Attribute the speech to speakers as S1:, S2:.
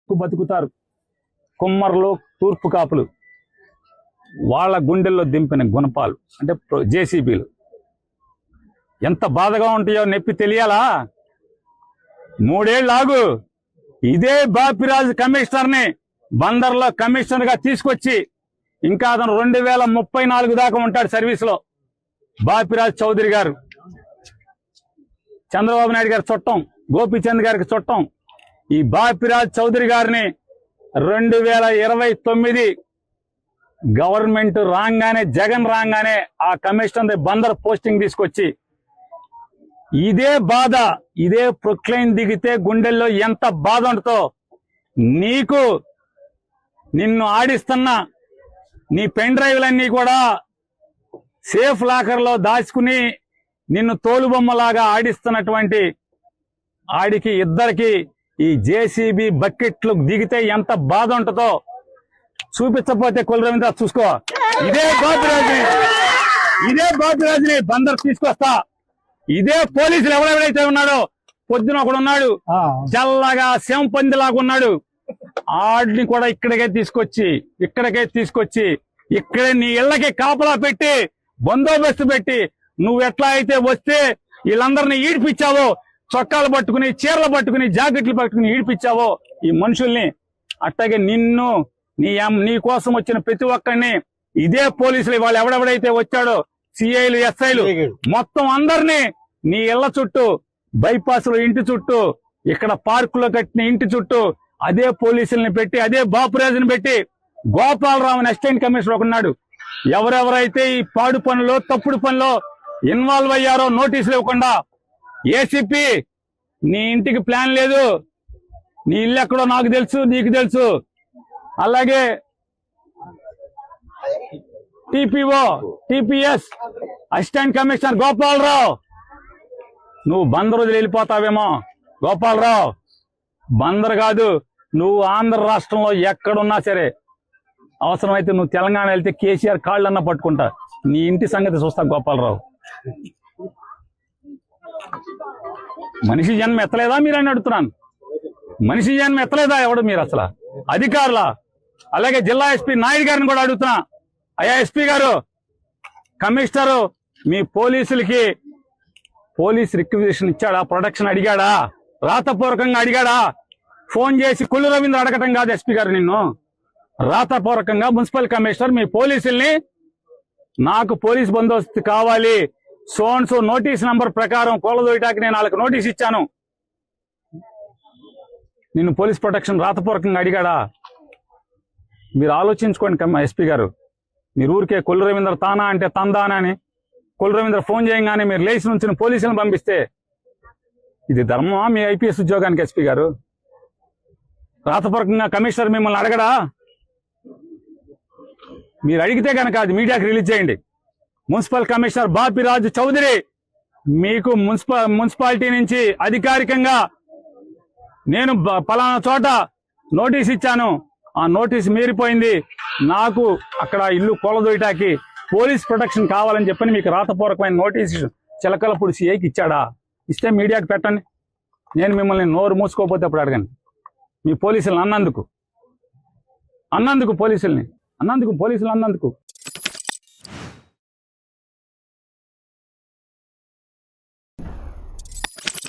S1: బతుకు బతుకుతారు. కుమ్మర్లు, తూర్పు కాపులు, వాళ్ళ గుండెల్లో దింపిన గుణపాలు అంటే జేసీబీలు ఎంత బాధగా ఉంటాయో నొప్పి తెలియాలా? 3 ఏళ్ళు ఆగు. ఇదే బాపిరాజు కమిషనర్ని బందర్లో కమిషనర్గా తీసుకొచ్చి ఇంకా అతను 2034 దాకా ఉంటాడు సర్వీస్లో. బాపిరాజు చౌదరి గారు చంద్రబాబు నాయుడు గారి చుట్టం, గోపీచంద్ గారికి చుట్టం. ఈ బాపిరాజు చౌదరి గారిని 2029 గవర్నమెంట్ రాగానే, జగన్ రాగానే ఆ కమిషనర్ బందర్ పోస్టింగ్ తీసుకొచ్చి ఇదే బాధ, ఇదే ప్రొక్లైన్ దిగితే గుండెల్లో ఎంత బాధ ఉంటుందో నీకు. నిన్ను ఆడిస్తున్న నీ పెన్ డ్రైవ్లన్నీ కూడా సేఫ్ లాకర్లో దాచుకుని నిన్ను తోలుబొమ్మలాగా ఆడిస్తున్నటువంటి ఆడికి ఇద్దరికి ఈ జేసీబీ బకెట్లు దిగితే ఎంత బాధ ఉంటుందో చూపించకపోతే కొల్ రవీంద్ర చూసుకో. ఇదే బాపిరాజుని బందర్ తీసుకొస్తా. ఇదే పోలీసులు ఎవరెవరైతే ఉన్నాడో, పొద్దున ఒకడు ఉన్నాడు చల్లగా శంపందిలాగా ఉన్నాడు, ఆడిని కూడా ఇక్కడికే తీసుకొచ్చి ఇక్కడే నీ ఇళ్లకి కాపలా పెట్టి బందోబస్తు పెట్టి నువ్వు ఎట్లా అయితే వస్తే వీళ్ళందరినీ ఈడిపించావో, చొక్కాలు పట్టుకుని, చీరలు పట్టుకుని, జాకెట్లు పట్టుకుని ఈడిపించావో ఈ మనుషుల్ని, అట్లాగే నిన్ను నీ కోసం వచ్చిన ప్రతి ఒక్కరిని ఇదే పోలీసులు వాళ్ళు ఎవడెవడైతే వచ్చాడో సిఐలు, ఎస్ఐలు మొత్తం అందరినీ నీ ఇళ్ల చుట్టూ, బైపాస్ లో ఇంటి చుట్టూ, ఇక్కడ పార్కులో కట్టిన ఇంటి చుట్టూ అదే పోలీసుల్ని పెట్టి, అదే బాపురాజుని పెట్టి, గోపాలరావు అసిస్టెంట్ కమిషనర్ ఒకన్నాడు. ఎవరెవరైతే ఈ పాడు పనులు, తప్పుడు పనులు ఇన్వాల్వ్ అయ్యారో నోటీసులు ఇవ్వకుండా, ఏసీపీ నీ ఇంటికి ప్లాన్ లేదు, నీ ఇల్లు ఎక్కడో నాకు తెలుసు, నీకు తెలుసు. అలాగే TPO, TPS assistant commissioner Gopalarao, నువ్వు బందర్ వదిలి వెళ్ళిపోతావేమో. గోపాలరావు, బందర్ కాదు, నువ్వు ఆంధ్ర రాష్ట్రంలో ఎక్కడున్నా సరే, అవసరమైతే నువ్వు తెలంగాణ వెళ్తే కేసీఆర్ కాళ్ళన్నా పట్టుకుంటా. నీ ఇంటి సంగతి చూస్తా గోపాలరావు. మనిషి జన్మ ఎత్తలేదా మీరని అడుగుతున్నాను. మనిషి జన్మ ఎత్తలేదా ఎవడు మీరు అసలు? అధికారులా? అలాగే జిల్లా ఎస్పీ నాయుడు గారిని కూడా అడుగుతున్నా. అయ్యా ఎస్పీ గారు, కమిషనరు మీ పోలీసులకి పోలీస్ రిక్వజిషన్ ఇచ్చాడా? ప్రొటెక్షన్ అడిగాడా? రాతపూర్వకంగా అడిగాడా? ఫోన్ చేసి కొల్లు రవీంద్ర అడగటం కాదు ఎస్పీ గారు, నిన్ను రాతపూర్వకంగా మున్సిపల్ కమిషనర్ మీ పోలీసుల్ని నాకు పోలీస్ బందోబస్తు కావాలి, సోన్సో నోటీస్ నంబర్ ప్రకారం కోలదోయటానికి నేను వాళ్ళకి నోటీస్ ఇచ్చాను, నిన్ను పోలీస్ ప్రొటెక్షన్ రాతపూర్వకంగా అడిగాడా? మీరు ఆలోచించుకోండి ఎస్పీ గారు. మీరు ఊరికే కొల్లు రవీంద్ర తానా అంటే తందానా అని కొల్లు రవీంద్ర ఫోన్ చేయగానే మీరు లేచి నుంచి పోలీసులను పంపిస్తే ఇది ధర్మమా మీ ఐపీఎస్ ఉద్యోగానికి? ఎస్పీ గారు, రాతపూర్వకంగా కమిషనర్ మిమ్మల్ని అడగడా? మీరు అడిగితే కనుక అది మీడియాకి రిలీజ్ చేయండి. మున్సిపల్ కమిషనర్ బాపిరాజు చౌదరి మీకు మున్సిపాలిటీ నుంచి అధికారికంగా నేను పలానా చోట నోటీస్ ఇచ్చాను, ఆ నోటీస్ మీరిపోయింది, నాకు అక్కడ ఇల్లు కూలదోయటానికి పోలీస్ ప్రొటెక్షన్ కావాలని చెప్పని మీకు రాతపూర్వకమైన నోటీసు చిలకలపూడి సిఐకి ఇచ్చాడా? ఇస్తే మీడియాకి పెట్టండి. నేను మిమ్మల్ని నోరు మూసుకోకపోతే అప్పుడు అడగండి. మీ పోలీసులను అన్నందుకు పోలీసులు అన్నందుకు